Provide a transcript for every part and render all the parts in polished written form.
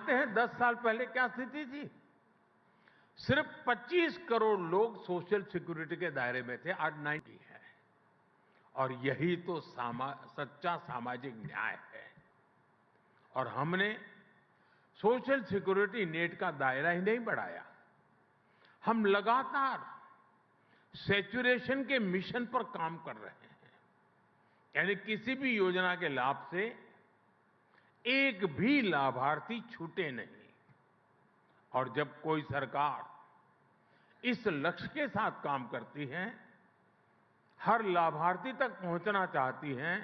जानते हैं 10 साल पहले क्या स्थिति थी? सिर्फ 25 करोड़ लोग सोशल सिक्योरिटी के दायरे में थे, आज 90 है। और यही तो सच्चा सामाजिक न्याय है। और हमने सोशल सिक्योरिटी नेट का दायरा ही नहीं बढ़ाया, हम लगातार सैचुरेशन के मिशन पर काम कर रहे हैं। यानी किसी भी योजना के लाभ से एक भी लाभार्थी छूटे नहीं। और जब कोई सरकार इस लक्ष्य के साथ काम करती है, हर लाभार्थी तक पहुंचना चाहती है,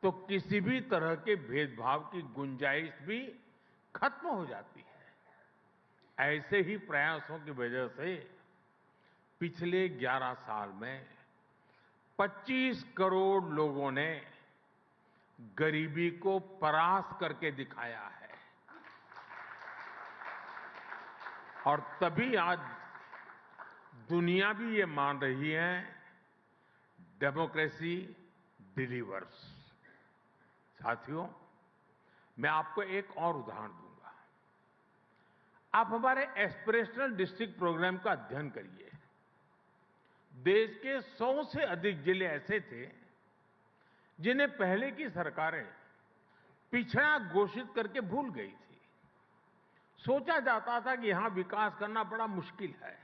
तो किसी भी तरह के भेदभाव की गुंजाइश भी खत्म हो जाती है। ऐसे ही प्रयासों की वजह से पिछले 11 साल में 25 करोड़ लोगों ने गरीबी को परास्त करके दिखाया है। और तभी आज दुनिया भी ये मान रही है, डेमोक्रेसी डिलीवर्स। साथियों, मैं आपको एक और उदाहरण दूंगा। आप हमारे एस्पिरेशनल डिस्ट्रिक्ट प्रोग्राम का अध्ययन करिए। देश के 100 से अधिक जिले ऐसे थे जिन्हें पहले की सरकारें पिछड़ा घोषित करके भूल गई थी। सोचा जाता था कि यहां विकास करना बड़ा मुश्किल है।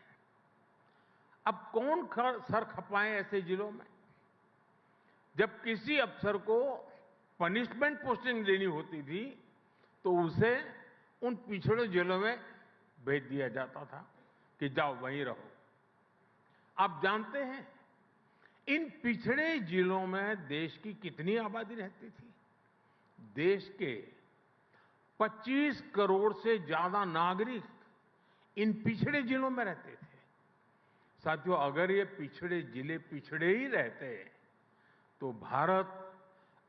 अब कौन सर खपाए ऐसे जिलों में? जब किसी अफसर को पनिशमेंट पोस्टिंग देनी होती थी तो उसे उन पिछड़े जिलों में भेज दिया जाता था कि जाओ वहीं रहो। आप जानते हैं इन पिछड़े जिलों में देश की कितनी आबादी रहती थी? देश के 25 करोड़ से ज्यादा नागरिक इन पिछड़े जिलों में रहते थे। साथियों, अगर ये पिछड़े जिले पिछड़े ही रहते तो भारत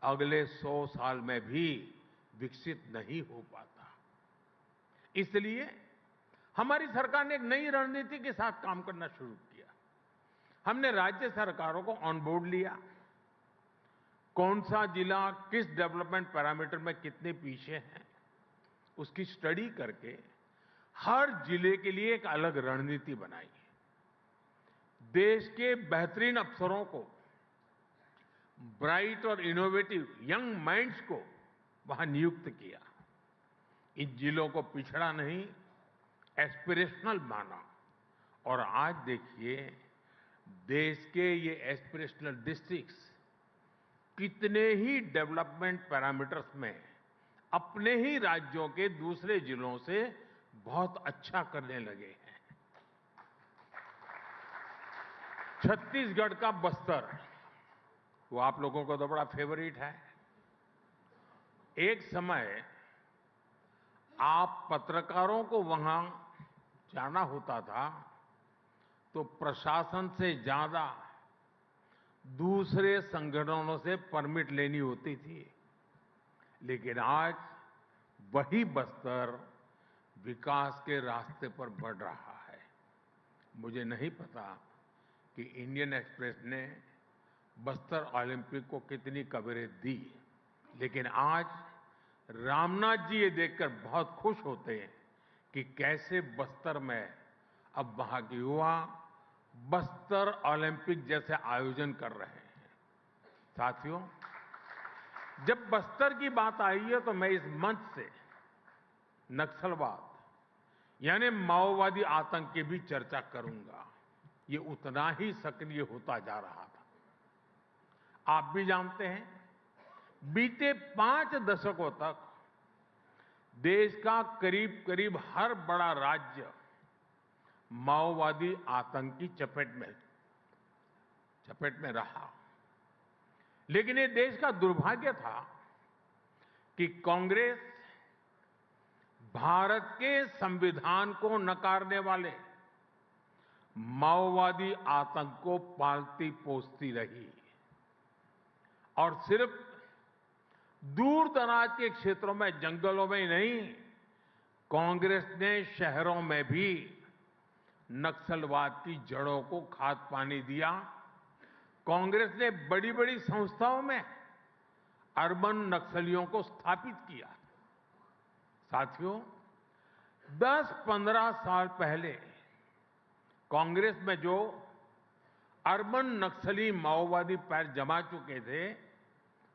अगले 100 साल में भी विकसित नहीं हो पाता। इसलिए हमारी सरकार ने एक नई रणनीति के साथ काम करना शुरू किया। हमने राज्य सरकारों को ऑन बोर्ड लिया। कौन सा जिला किस डेवलपमेंट पैरामीटर में कितने पीछे है, उसकी स्टडी करके हर जिले के लिए एक अलग रणनीति बनाई। देश के बेहतरीन अफसरों को, ब्राइट और इनोवेटिव यंग माइंड्स को वहां नियुक्त किया। इन जिलों को पिछड़ा नहीं, एस्पिरेशनल माना। और आज देखिए, देश के ये एस्पिरेशनल डिस्ट्रिक्ट्स कितने ही डेवलपमेंट पैरामीटर्स में अपने ही राज्यों के दूसरे जिलों से बहुत अच्छा करने लगे हैं। छत्तीसगढ़ का बस्तर, वो आप लोगों को तो बड़ा फेवरेट है। एक समय आप पत्रकारों को वहां जाना होता था तो प्रशासन से ज्यादा दूसरे संगठनों से परमिट लेनी होती थी। लेकिन आज वही बस्तर विकास के रास्ते पर बढ़ रहा है। मुझे नहीं पता कि इंडियन एक्सप्रेस ने बस्तर ओलंपिक को कितनी कवरेज दी, लेकिन आज रामनाथ जी ये देखकर बहुत खुश होते हैं कि कैसे बस्तर में अब वहां के युवा बस्तर ओलंपिक जैसे आयोजन कर रहे हैं। साथियों, जब बस्तर की बात आई है तो मैं इस मंच से नक्सलवाद यानी माओवादी आतंक की भी चर्चा करूंगा। ये उतना ही सक्रिय होता जा रहा था। आप भी जानते हैं, बीते 5 दशकों तक देश का करीब करीब हर बड़ा राज्य माओवादी आतंक की चपेट में रहा। लेकिन ये देश का दुर्भाग्य था कि कांग्रेस भारत के संविधान को नकारने वाले माओवादी आतंक को पालती पोसती रही और सिर्फ दूर दराज के क्षेत्रों में, जंगलों में ही नहीं, कांग्रेस ने शहरों में भी नक्सलवाद की जड़ों को खाद पानी दिया। कांग्रेस ने बड़ी बड़ी संस्थाओं में अर्बन नक्सलियों को स्थापित किया। साथियों, 10-15 साल पहले कांग्रेस में जो अर्बन नक्सली माओवादी पैर जमा चुके थे,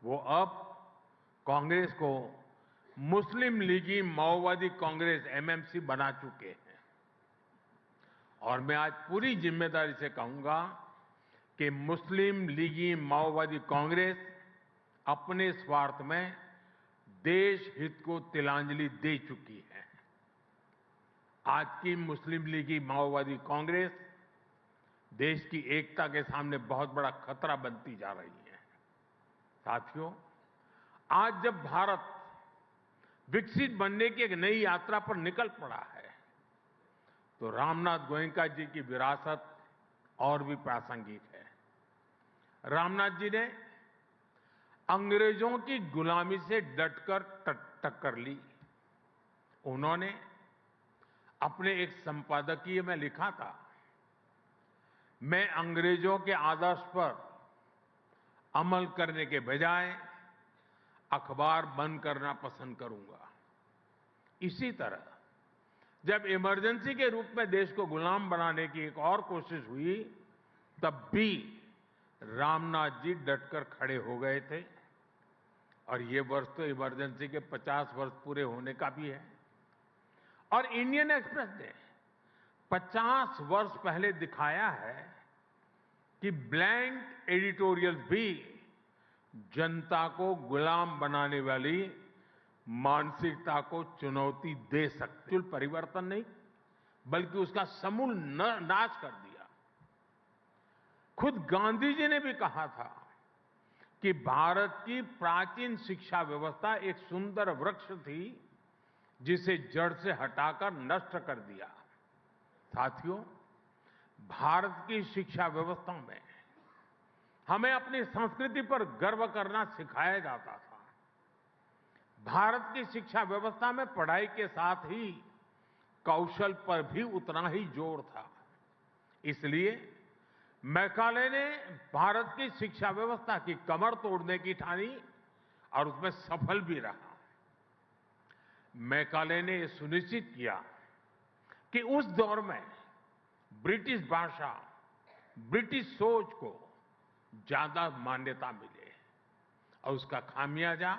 वो अब कांग्रेस को मुस्लिम लीगी माओवादी कांग्रेस एमएमसी बना चुके हैं। और मैं आज पूरी जिम्मेदारी से कहूंगा कि मुस्लिम लीगी माओवादी कांग्रेस अपने स्वार्थ में देश हित को तिलांजलि दे चुकी है। आज की मुस्लिम लीगी माओवादी कांग्रेस देश की एकता के सामने बहुत बड़ा खतरा बनती जा रही है। साथियों, आज जब भारत विकसित बनने की एक नई यात्रा पर निकल पड़ा है, तो रामनाथ गोयनका जी की विरासत और भी प्रासंगिक है। रामनाथ जी ने अंग्रेजों की गुलामी से डटकर टक्कर ली। उन्होंने अपने एक संपादकीय में लिखा था, मैं अंग्रेजों के आदर्श पर अमल करने के बजाय अखबार बंद करना पसंद करूंगा। इसी तरह जब इमरजेंसी के रूप में देश को गुलाम बनाने की एक और कोशिश हुई, तब भी रामनाथ जी डटकर खड़े हो गए थे। और ये वर्ष तो इमरजेंसी के 50 वर्ष पूरे होने का भी है। और इंडियन एक्सप्रेस ने 50 वर्ष पहले दिखाया है कि ब्लैंक एडिटोरियल भी जनता को गुलाम बनाने वाली मानसिकता को चुनौती दे सकते। परिवर्तन नहीं, बल्कि उसका समूल नाश कर दिया। खुद गांधी जी ने भी कहा था कि भारत की प्राचीन शिक्षा व्यवस्था एक सुंदर वृक्ष थी, जिसे जड़ से हटाकर नष्ट कर दिया। साथियों, भारत की शिक्षा व्यवस्था में हमें अपनी संस्कृति पर गर्व करना सिखाया जाता था। भारत की शिक्षा व्यवस्था में पढ़ाई के साथ ही कौशल पर भी उतना ही जोर था। इसलिए मैकाले ने भारत की शिक्षा व्यवस्था की कमर तोड़ने की ठानी और उसमें सफल भी रहा। मैकाले ने यह सुनिश्चित किया कि उस दौर में ब्रिटिश भाषा, ब्रिटिश सोच को ज्यादा मान्यता मिले, और उसका खामियाजा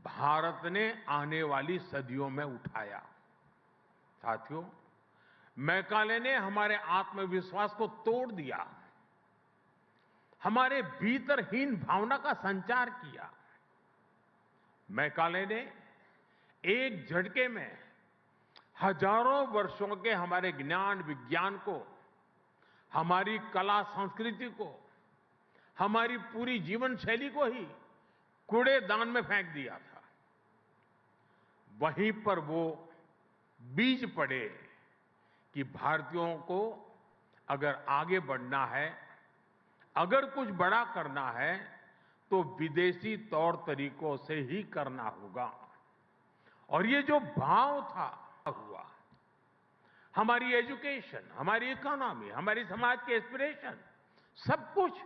भारत ने आने वाली सदियों में उठाया। साथियों, मैकाले ने हमारे आत्मविश्वास को तोड़ दिया, हमारे भीतरहीन भावना का संचार किया। मैकाले ने एक झटके में हजारों वर्षों के हमारे ज्ञान विज्ञान को, हमारी कला संस्कृति को, हमारी पूरी जीवन शैली को ही कूड़ेदान में फेंक दिया था। वहीं पर वो बीज पड़े कि भारतीयों को अगर आगे बढ़ना है, अगर कुछ बड़ा करना है, तो विदेशी तौर तरीकों से ही करना होगा। और ये जो भाव था हुआ, हमारी एजुकेशन, हमारी इकोनॉमी, हमारी समाज के एस्पिरेशन, सब कुछ